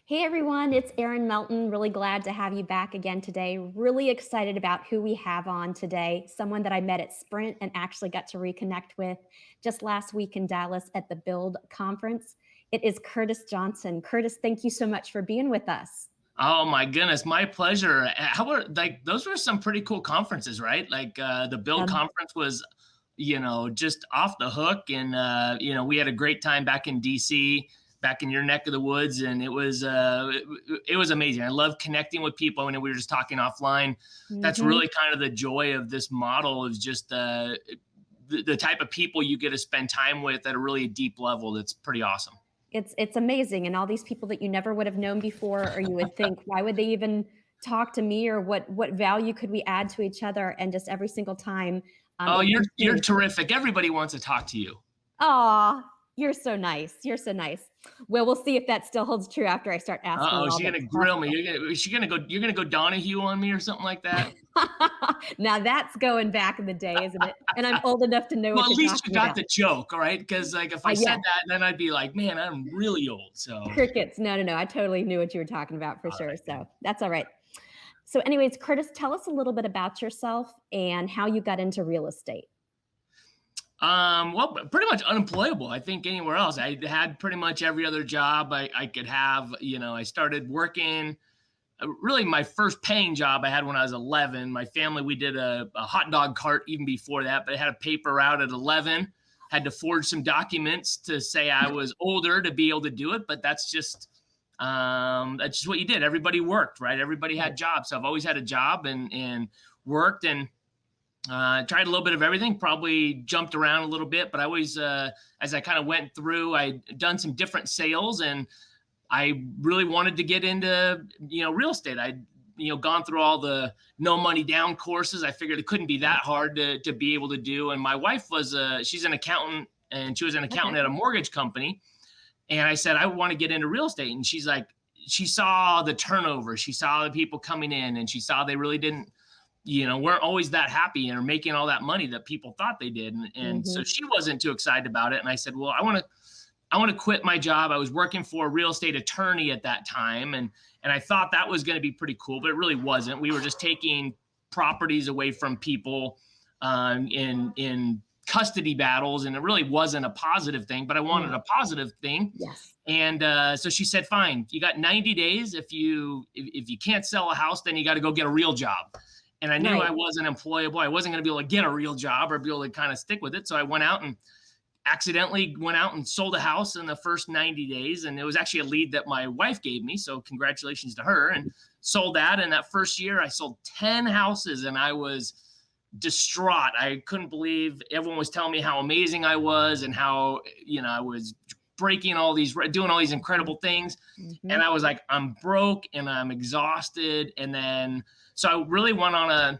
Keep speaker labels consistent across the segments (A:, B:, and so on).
A: Hey everyone, it's Erin Melton. Really glad to have you back again today. Really excited about who we have on today. Someone that I met at Sprint and actually got to reconnect with just last week in Dallas at the Build conference. It is Curtis Johnson. Curtis, thank you so much for being with us.
B: Oh my goodness, my pleasure. How about like those were some pretty cool conferences, right? Like the Build
A: Um,
B: conference was, just off the hook, and we had a great time back in DC, back in your neck of the woods, and it was amazing. I love connecting with people. I mean, we were just talking offline. That's
A: mhm.
B: really kind of the joy of this model is just the type of people you get to spend time with at a really deep level. That's pretty awesome.
A: It's amazing, and all these people that you never would have known before, or you would think, why would they even talk to me, or what value could we add to each other? And just every single time,
B: Oh,
A: it
B: you're
A: continues.
B: terrific. Everybody wants to talk to you.
A: Aw, you're so nice. You're so nice. Well, we'll see if that still holds true after I start asking
B: Uh-oh,
A: you
B: is
A: all
B: she
A: the
B: gonna
A: tough
B: grill me? Is she gonna go you're gonna go Donahue on me or something like that?
A: Now that's going back in the day, isn't it? And I'm old enough to know
B: Well,
A: what
B: at
A: you're
B: least you
A: talking
B: got
A: about.
B: the joke, all right? Because like if I said
A: Yes,
B: that, then I'd be like, man, I'm really old. So
A: crickets. No, no, no. I totally knew what you were talking about for
B: all
A: sure.
B: right, good.
A: So that's all right. So, anyways, Curtis, tell us a little bit about yourself and how you got into real estate.
B: Well, pretty much unemployable. I think anywhere else. I had pretty much every other job I could have. I started working. Really, my first paying job I had when I was 11. My family, we did a hot dog cart even before that, but I had a paper route at 11. Had to forge some documents to say I was older to be able to do it, but that's just what you did. Everybody worked, right? Everybody had
A: Right.
B: jobs. So I've always had a job and worked and tried a little bit of everything, probably jumped around a little bit, but I always, as I kind of went through, I'd done some different sales and I really wanted to get into, real estate. I'd, gone through all the no money down courses. I figured it couldn't be that
A: Right.
B: hard to be able to do. And my wife she's an accountant and she was an accountant
A: Okay.
B: at a mortgage company. And I said, I want to get into real estate. And she's like, she saw the turnover. She saw the people coming in and she saw they really didn't, weren't always that happy and are making all that money that people thought they did. And so
A: Hmm.
B: she wasn't too excited about it. And I said, well, I want to quit my job. I was working for a real estate attorney at that time, and I thought that was going to be pretty cool, but it really wasn't. We were just taking properties away from people in custody battles, and it really wasn't a positive thing. But I wanted
A: No.
B: a positive thing,
A: Yes.
B: and so she said, "Fine, you got 90 days. If you can't sell a house, then you got to go get a real job." And I knew
A: Right.
B: I wasn't employable. I wasn't going to be able to get a real job or be able to kind of stick with it. So I went out and accidentally went out and sold a house in the first 90 days. And it was actually a lead that my wife gave me. So congratulations to her. And sold that. And that first year, I sold 10 houses and I was distraught. I couldn't believe everyone was telling me how amazing I was and how, I was doing all these incredible things.
A: Hmm.
B: And I was like, I'm broke and I'm exhausted. And then, so I really went on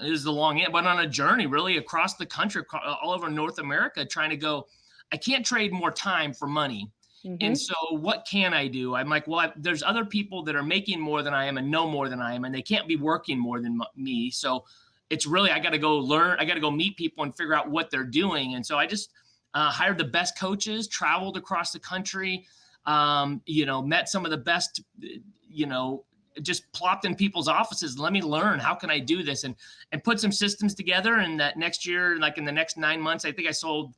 B: it was the long end, but on a journey really across the country, all over North America, trying to go, I can't trade more time for money. And
A: Hmm.
B: so what can I do? I'm like, well, there's other people that are making more than I am and know more than I am, and they can't be working more than me. So it's really, I got to go learn, I got to go meet people and figure out what they're doing. And so I just hired the best coaches, traveled across the country, met some of the best, just plopped in people's offices. Let me learn. How can I do this? And put some systems together. And that next year, like in the next 9 months, I think I sold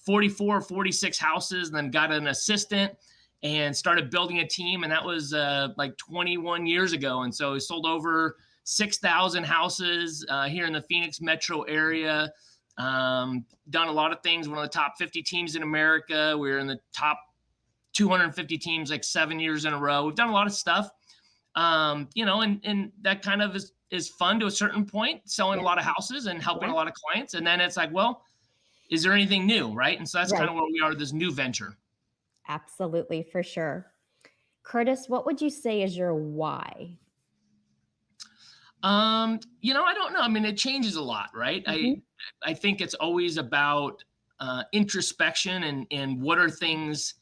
B: 44 or 46 houses, and then got an assistant and started building a team. And that was like 21 years ago. And so I sold over 6,000 houses here in the Phoenix metro area. Done a lot of things. One of the top 50 teams in America. We're in the top 250 teams like 7 years in a row. We've done a lot of stuff, and that kind of is fun to a certain point, selling a
A: Yeah.
B: lot of houses and helping
A: Yeah.
B: a lot of clients. And then it's like, well, is there anything new, right? And so that's kind
A: Right.
B: of where we are, this new venture.
A: Absolutely, for sure. Curtis, what would you say is your why?
B: I don't know. I mean, it changes a lot, right? I
A: Hmm.
B: I think it's always about introspection and what are things.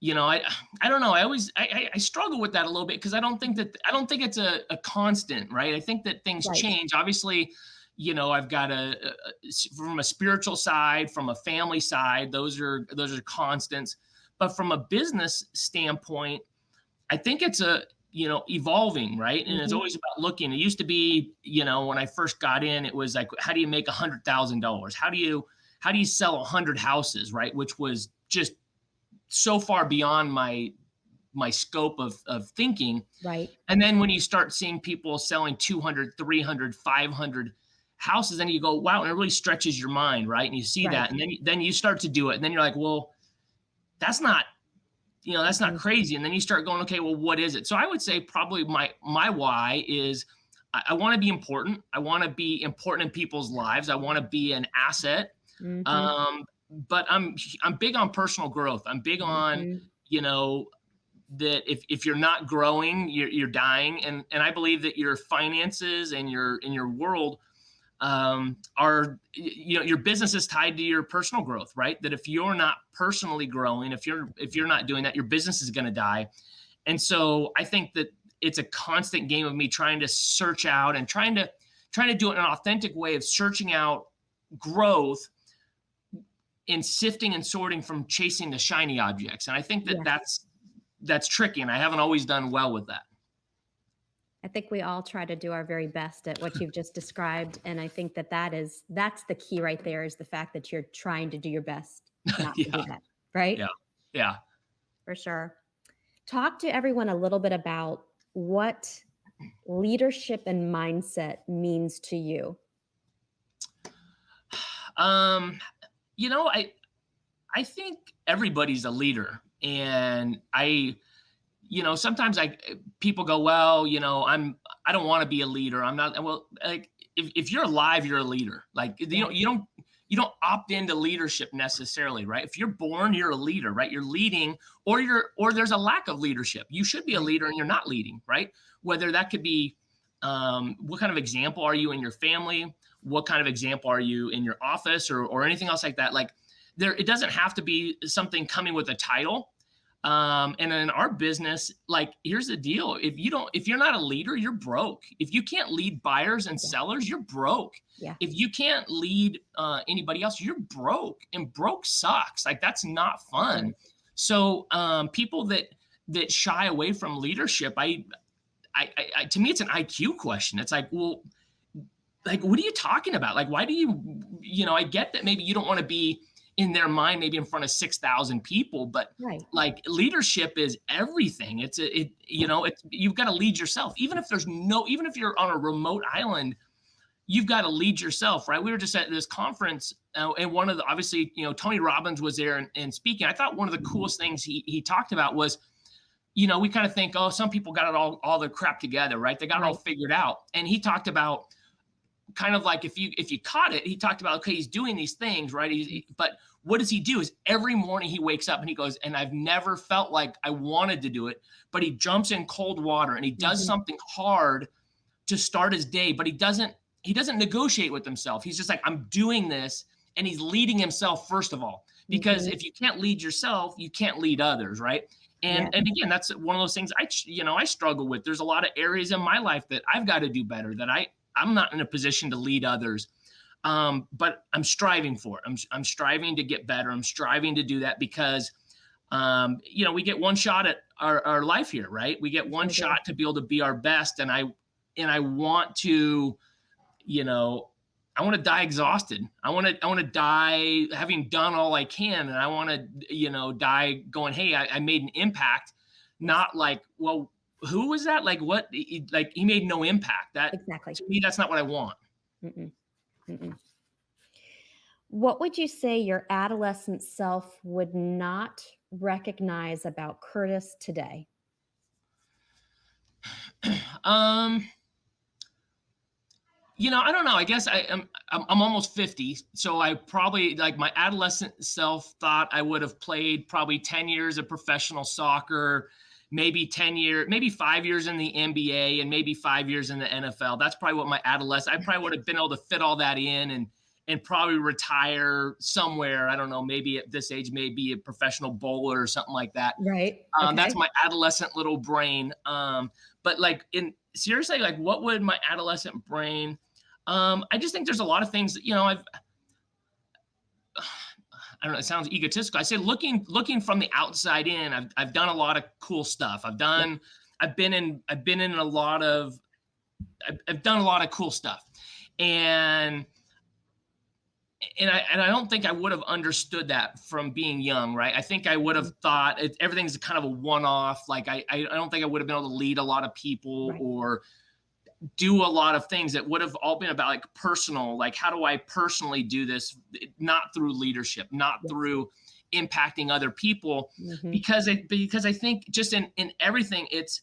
B: I don't know. I struggle with that a little bit because I don't think it's a constant, right? I think that things
A: Right.
B: change. Obviously, I've got from a spiritual side, from a family side, those are constants. But from a business standpoint, I think it's evolving, right? And it's
A: Mhm.
B: always about looking. It used to be, when I first got in, it was like, how do you make $100,000? How do you sell 100 houses, right? Which was just so far beyond my scope of thinking.
A: Right.
B: And then when you start seeing people selling 200, 300, 500 houses, then you go, wow, and it really stretches your mind, right? And you see
A: Right.
B: that, and then you start to do it, and then you're like, well, that's not that's not
A: Mhm.
B: crazy. And then you start going, okay, well, what is it? So I would say probably my why is I want to be important. I want to be important in people's lives. I want to be an asset.
A: Mhm.
B: Um, but I'm big on personal growth. I'm big on,
A: Mhm.
B: you know, that if you're not growing, you're dying. And I believe that your finances and your world are your business is tied to your personal growth, right? That if you're not personally growing, if you're not doing that, your business is going to die. And so I think that it's a constant game of me trying to search out and trying to do it in an authentic way of searching out growth in sifting and sorting from chasing the shiny objects. And I think that
A: Yes.
B: that's tricky, and I haven't always done well with that.
A: I think we all try to do our very best at what you've just described, and I think that that's the key right there is the fact that you're trying to do your best not to
B: Yeah,
A: do that, right?
B: yeah, yeah.
A: For sure. Talk to everyone a little bit about what leadership and mindset means to you.
B: Um, you know, I think everybody's a leader, and sometimes people go, well, I don't want to be a leader. I'm not. Well, like if you're alive, you're a leader. Like
A: Right.
B: you don't opt into leadership necessarily, right? If you're born, you're a leader, right? You're leading, or there's a lack of leadership. You should be a
A: Right.
B: leader, and you're not leading, right? Whether that could be, what kind of example are you in your family? What kind of example are you in your office, or anything else like that? Like it doesn't have to be something coming with a title. And in our business, like here's the deal: if you're not a leader, you're broke. If you can't lead buyers and
A: Yeah.
B: sellers, you're broke.
A: Yeah.
B: If you can't lead anybody else, you're broke, and broke sucks. Like that's not
A: For
B: fun.
A: sure.
B: So people that shy away from leadership, to me, it's an IQ question. It's like, well, like what are you talking about? Like why do I get that maybe you don't want to be in their mind maybe in front of 6,000 people, but
A: Right.
B: like leadership is everything. It's you've got to lead yourself. Even if you're on a remote island, you've got to lead yourself, right? We were just at this conference, and one of the obviously, Tony Robbins was there and speaking. I thought one of the coolest things he talked about was, we kind of think, oh, some people got it all their crap together, right? They got it all
A: Right.
B: figured out. And he talked about kind of like if you caught it, he talked about, okay, he's doing these things, right? But what does he do is every morning he wakes up and he goes, and I've never felt like I wanted to do it, but he jumps in cold water and he does
A: Mhm.
B: something hard to start his day, but he doesn't negotiate with himself. He's just like, I'm doing this, and he's leading himself first of all. Because
A: Mhm.
B: if you can't lead yourself, you can't lead others, right? And
A: Yeah.
B: and again, that's one of those things I struggle with. There's a lot of areas in my life that I've got to do better, that I'm not in a position to lead others. But I'm striving for it. I'm striving to get better. I'm striving to do that because we get one shot at our life here, right? We get one
A: Sure do.
B: shot to be able to be our best. And I want to, you know, I want to die exhausted. I want to die having done all I can. And I want to, die going, hey, I made an impact,
A: Yes.
B: not like, well, who was that? Like what? Like he made no impact. That
A: Exactly.
B: to me, that's not what I want.
A: Mm-mm. Mm-mm. What would you say your adolescent self would not recognize about Curtis today?
B: um, I don't know. I guess I'm almost 50, so I probably like my adolescent self thought I would have played probably 10 years of professional soccer, maybe 5 years in the NBA, and maybe 5 years in the NFL. That's probably what my adolescent. I probably would have been able to fit all that in and probably retire somewhere. I don't know, maybe at this age, maybe a professional bowler or something like that.
A: Right.
B: That's
A: Okay.
B: my adolescent little brain. But like in seriously, like what would my adolescent brain I just think there's a lot of things that, I don't know, it sounds egotistical. I say looking from the outside in, I've done a lot of cool stuff.
A: Yeah,
B: I've been in a lot of I've done a lot of cool stuff. And I don't think I would have understood that from being young, right? I think I would have
A: mhm,
B: thought everything's kind of a one-off. Like I don't think I would have been able to lead a lot of people
A: right.
B: or do a lot of things that would have all been about like personal, like how do I personally do this, not through leadership, not
A: Yes.
B: through impacting other people,
A: Mhm.
B: because I think just in everything, it's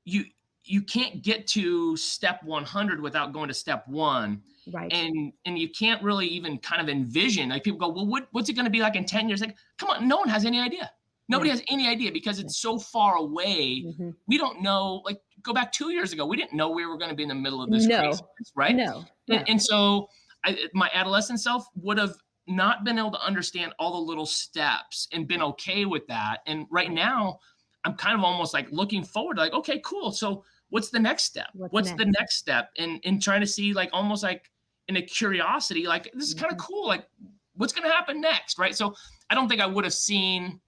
B: you you can't get to step 100 without going to step one.
A: Right.
B: And you can't really even kind of envision, like people go, well, what's it going to be like in 10 years? Like, come on, no one has any idea.
A: Yeah,
B: Nobody has any idea because
A: yeah.
B: it's so far away.
A: Mhm.
B: We don't know, like go back 2 years ago, we didn't know we were going to be in the middle of this
A: No.
B: craziness, right?
A: No.
B: and,
A: No.
B: and so my adolescent self would have not been able to understand all the little steps and been okay with that. And right
A: Right.
B: now I'm kind of almost like looking forward, like, okay, cool. So what's the next step?
A: What's
B: What's the
A: next?
B: next step? And trying to see, like, almost like in a curiosity, like this is kind of
A: Mhm.
B: cool. Like, what's going to happen next, right? So I don't think I would have seen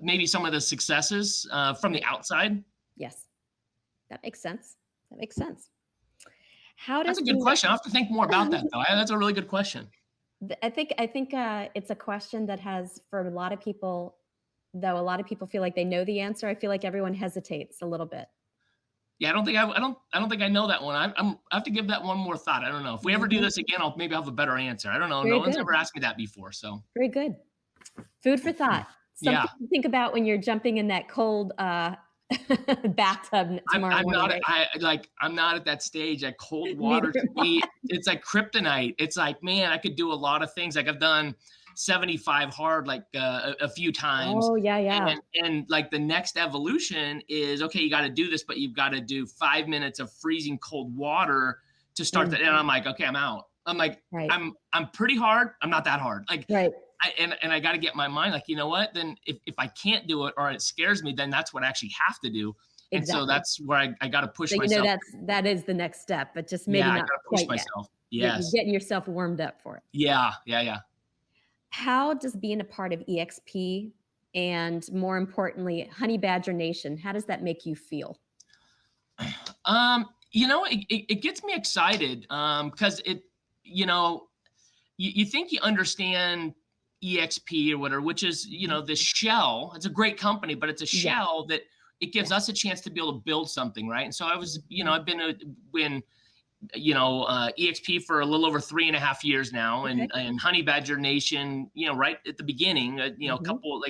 B: maybe some of the successes from the
A: Right.
B: outside.
A: Yes. That makes sense. That makes sense. How
B: That's
A: does
B: a good
A: being
B: question. I have to think more about that, though. That's a really good question.
A: I think it's a question that has for a lot of people, though a lot of people feel like they know the answer, I feel like everyone hesitates a little bit.
B: Yeah, I don't think I know that one. I have to give that one more thought. I don't know if we ever do
A: Mhm.
B: this again. I'll have a better answer. I don't know. No
A: Very
B: one's
A: good.
B: ever asked me that before. So
A: Very good. Food for thought.
B: yeah,
A: Something to think about when you're jumping in that cold, bathtub tomorrow
B: I'm
A: morning,
B: not
A: right?
B: I'm not at that stage. Like cold
A: Neither
B: water to
A: am
B: me,
A: I.
B: it's like kryptonite. It's like, man, I could do a lot of things. Like I've done 75 hard like a few times.
A: Oh, yeah, yeah.
B: And like the next evolution is okay, you got to do this, but you've got to do 5 minutes of freezing cold water to start that. And
A: Mhm.
B: I'm like, okay, I'm out. I'm like,
A: Right.
B: I'm pretty hard. I'm not that hard. Like
A: Right.
B: and I got to get my mind like, you know what? Then if I can't do it or it scares me, then that's what I actually have to do. And so
A: Exactly.
B: that's where I got to push
A: So you know
B: myself.
A: that is the next step, but just
B: Yeah,
A: maybe
B: I
A: not
B: got to push
A: quite yet.
B: myself.
A: You're
B: Yes.
A: getting yourself warmed up for it.
B: Yeah. Yeah. Yeah.
A: How does being a part of EXP and more importantly, Honey Badger Nation, how does that make you feel?
B: It gets me excited because you know, you think you understand EXP or whatever, which is,
A: Mhm.
B: this shell. It's a great company, but it's a
A: Yes,
B: shell that it gives
A: yes.
B: us a chance to be able to build something, right? And so
A: Mhm.
B: I've been when EXP for a little over 3.5 years now,
A: Okay.
B: and Honey Badger Nation, right at the beginning, a
A: Mhm.
B: couple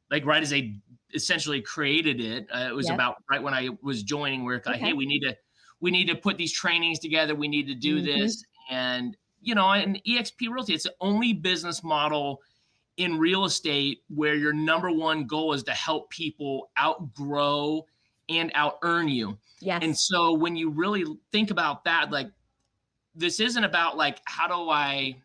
B: like right as they essentially created it, it was
A: Yep.
B: about right when I was joining, where it's like, hey,
A: Okay.
B: we need to put these trainings together, we need to do
A: Mhm.
B: this, and and EXP Realty, it's the only business model in real estate where your number one goal is to help people outgrow and out earn you. And
A: Yes.
B: so when you really think about that, like this isn't about like how do I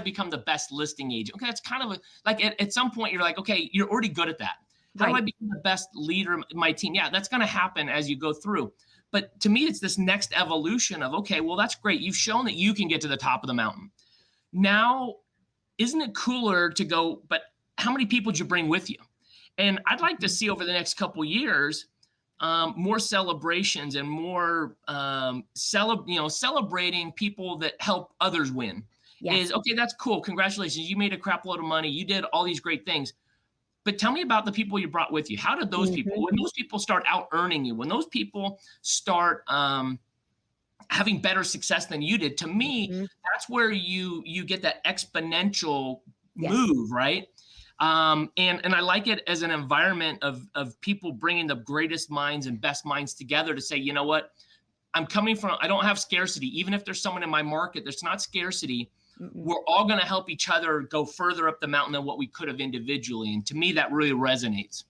B: become the best listing agent? Okay, that's kind of like at some point you're like, okay, you're already good at that. How do I
A: Right.
B: become the best leader in my team? Yeah, that's going to happen as you go through. But to me, it's this next evolution of okay, well, that's great. You've shown that you can get to the top of the mountain. Now, isn't it cooler to go? But how many people did you bring with you? And I'd like to
A: Mhm.
B: see over the next couple years more celebrations and more celebrating people that help others win. Is
A: Yes.
B: okay. That's cool. Congratulations, you made a crap load of money. You did all these great things. But tell me about the people you brought with you. How did those people?
A: Mhm.
B: When those people start out earning you, when those people start having better success than you did, to me,
A: Mhm.
B: that's where you get that exponential
A: Yes.
B: move, right? And I like it as an environment of people bringing the greatest minds and best minds together to say, you know what, I don't have scarcity. Even if there's someone in my market, there's not scarcity.
A: Mm-mm.
B: We're all going to help each other go further up the mountain than what we could have individually. And to me, that really resonates.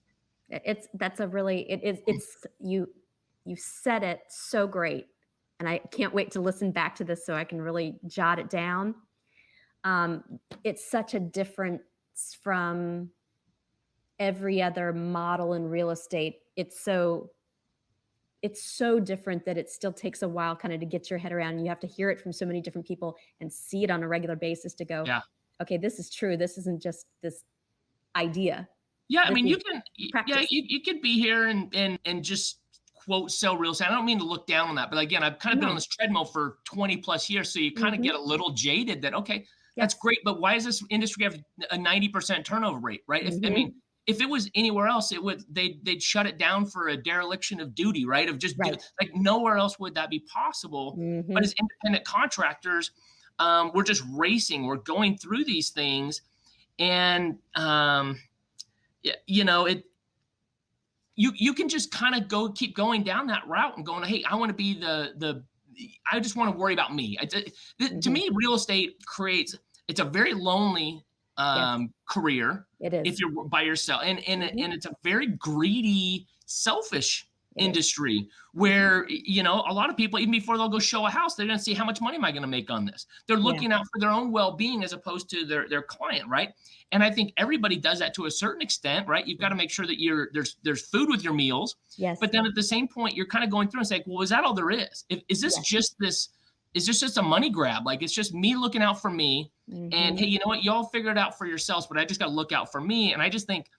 A: It's that's a really it is it's you said it so great, and I can't wait to listen back to this so I can really jot it down. It's such a difference from every other model in real estate. It's so different that it still takes a while kinda to get your head around, and you have to hear it from so many different people and see it on a regular basis to go,
B: Yeah.
A: okay, this is true. This isn't just this idea.
B: Yeah, I
A: This
B: mean,
A: is
B: yeah,
A: practice.
B: you could be here and just quote sell real estate. I don't mean to look down on that, but again, I've kind of been on
A: No.
B: this treadmill for 20 plus years, so you kind of
A: Mhm.
B: get a little jaded that okay, that's
A: Yes.
B: great, but why does this industry have a 90% turnover rate, right? If I mean,
A: Mhm.
B: if it was anywhere else, it would they'd shut it down for a dereliction of duty, right? Of just
A: Right.
B: like nowhere else would that be possible. But
A: Mhm.
B: as independent contractors, we're just racing. We're going through these things, and yeah, you can just kind of keep going down that route and going, hey, I want to be the I just want to worry about me. To
A: Mhm.
B: me, real estate creates it's a very lonely
A: Yes,
B: career
A: it
B: if
A: is.
B: you're by yourself,
A: Mhm.
B: and it's a very greedy, selfish
A: It is.
B: industry
A: Mhm.
B: where a lot of people even before they'll go show a house they're going to see how much money am I going to make on this. They're
A: Yeah.
B: looking out for their own well-being as opposed to their client, right? And I think everybody does that to a certain extent, right? You've got to make sure that there's food with your meals,
A: Yes.
B: but then at the same point, you're kind of going through and saying, well, is that all there is? Is this
A: Yes.
B: just this? Is this just a money grab? Like it's just me looking out for me, and hey,
A: Mhm.
B: you know what? Y'all figure it out for yourselves, but I just got to look out for me. And I just think,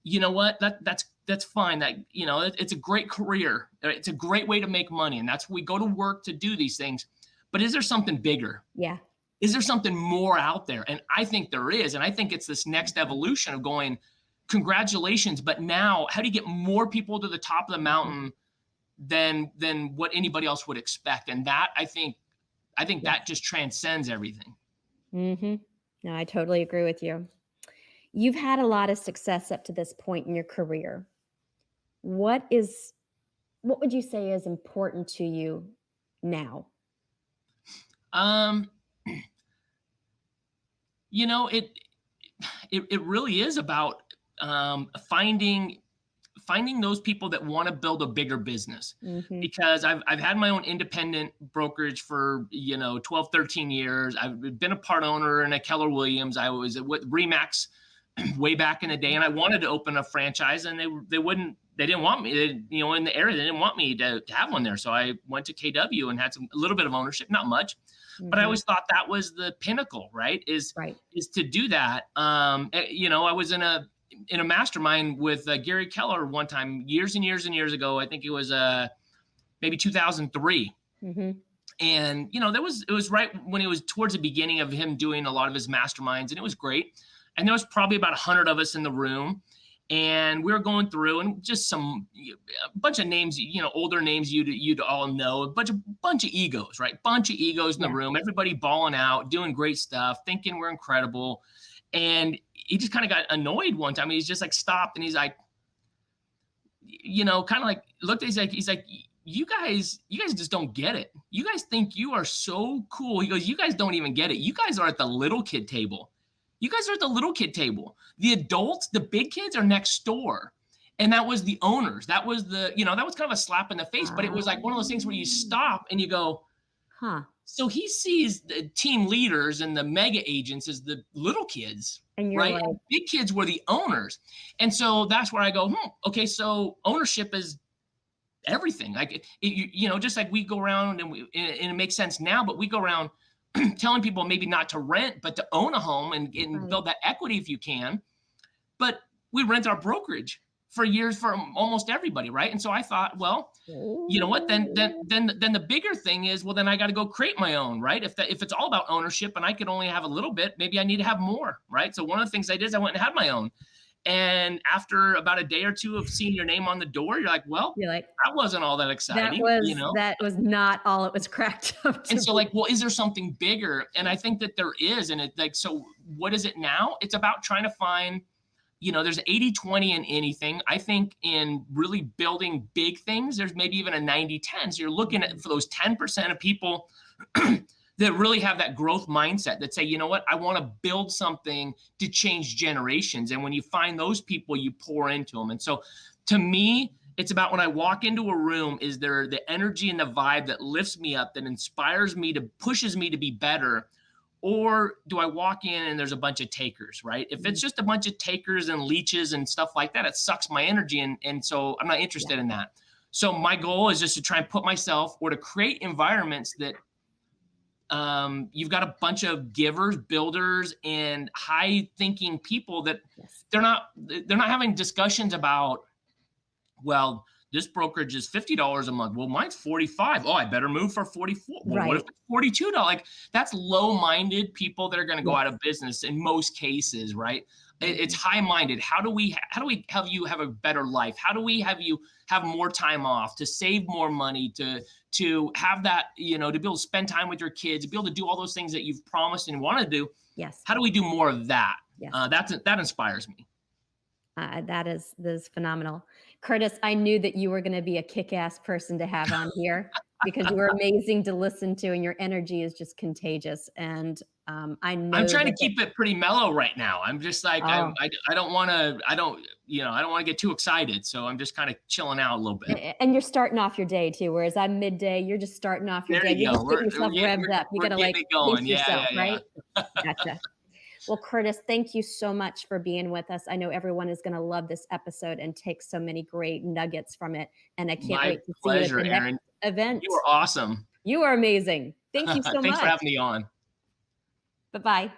B: you know what? That's fine. That it's a great career. It's a great way to make money, and that's we go to work to do these things. But is there something bigger?
A: Yeah.
B: Is there something more out there? And I think there is. And I think it's this next
A: Mhm.
B: evolution of going, congratulations. But now, how do you get more people to the top of the
A: Mhm.
B: mountain than what anybody else would expect? And that I think that
A: Yes.
B: just transcends everything.
A: Mhm. No, I totally agree with you. You've had a lot of success up to this point in your career. What is what would you say is important to you now?
B: Um, you know, it really is about finding those people that want to build a bigger business,
A: Mhm.
B: because I've had my own independent brokerage for 12 13 years. I've been a part owner in a Keller Williams. I was with Remax way back in the day,
A: Mhm.
B: and I wanted to open a franchise, and they didn't want me, in the area they didn't want me to have one there, so I went to KW and had a little bit of ownership, not much, but I
A: Mhm.
B: always thought that was the pinnacle, right?
A: Right.
B: Is to do that. I was in a mastermind with Gary Keller one time, years and years and years ago. I think it was maybe 2003.
A: Mhm.
B: And it was right when it was towards the beginning of him doing a lot of his masterminds, and it was great. And there was probably about 100 of us in the room, and we were going through and just a bunch of names, older names you'd all know, a bunch of egos, right? Bunch of egos in the
A: Yeah.
B: room, everybody balling out, doing great stuff, thinking we're incredible. And he just kind of got annoyed one time. He's just like stopped, and he's like, kind of like looked. He's like, you guys just don't get it. You guys think you are so cool. He goes, you guys don't even get it. You guys are at the little kid table. You guys are at the little kid table. The adults, the big kids are next door. And that was the owners. That was kind of a slap in the face, but it was like one of those things where you stop and you go,
A: Huh.
B: so he sees the team leaders and the mega agents as the little kids,
A: And you're
B: right?
A: like,
B: And big kids were the owners. And so that's where I go, okay, so ownership is everything. Like, just like we go around and it makes sense now, but we go around telling people maybe not to rent, but to own a home and
A: right.
B: build that equity if you can. But we rent our brokerage for years for almost everybody, right? And so I thought, well, you know what?
A: Ooh.
B: Then the bigger thing is, well, then I got to go create my own, right? If it's all about ownership and I could only have a little bit, maybe I need to have more, right? So one of the things I did is I went and had my own. And after about a day or two of seeing your name on the door, you're like, well,
A: You're like,
B: that wasn't all that exciting,
A: that was not all it was cracked up
B: And
A: to
B: so,
A: be.
B: like, well, is there something bigger? And I think that there is. And it like, so what is it now? It's about trying to find, there's 80-20 in anything. I think in really building big things, there's maybe even a 90-10. So you're looking at
A: Mhm.
B: for those 10% of people that really have that growth mindset that say, you know what, I want to build something to change generations. And when you find those people, you pour into them. And so to me, it's about when I walk into a room, is there the energy and the vibe that lifts me up, that inspires me, to pushes me to be better? Or do I walk in and there's a bunch of takers, right? If it's
A: Mhm.
B: just a bunch of takers and leeches and stuff like that, it sucks my energy. And so I'm not
A: Yeah.
B: interested in that. So my goal is just to try and put myself or to create environments that you've got a bunch of givers, builders, and high thinking people that
A: Yes.
B: they're not having discussions about, well, this brokerage is $50 a month. Well, mine's 45. Oh, I better move for 44. Well, what if
A: Right.
B: it's $42? Like, that's low-minded people that are going to go out
A: Yes.
B: of business in most cases, right? It's
A: Mhm.
B: high-minded. How do we have you have a better life? How do we have you have more time off, to save more money, to have that, to be able to spend time with your kids, to be able to do all those things that you've promised and want to do?
A: Yes.
B: How do we do more of that?
A: Yes.
B: That inspires me.
A: That is phenomenal. Curtis, I knew that you were gonna be a kick-ass person to have on here because you were amazing to listen to, and your energy is just contagious, and, I
B: I'm
A: know
B: trying to
A: that the
B: keep it pretty mellow right now. I'm just like,
A: oh,
B: I don't wanna I don't wanna get too excited, so I'm just kinda chilling out a little bit.
A: and you're starting off your day too, whereas I'm midday, you're just starting off your
B: There
A: day.
B: you
A: You're
B: go.
A: just getting
B: We're
A: yourself
B: getting
A: revved up. You
B: we're
A: gotta,
B: getting
A: like,
B: it going.
A: pace
B: Yeah,
A: yourself,
B: yeah,
A: right?
B: yeah.
A: Gotcha. Well, Curtis, thank you so much for being with us. I know everyone is gonna love this episode and take so many great nuggets from it, and I can't
B: My
A: wait to see you at
B: pleasure,
A: the next
B: Erin.
A: event.
B: You are awesome.
A: You are amazing. Thank you so
B: Thanks for
A: much.
B: having me on.
A: Bye-bye.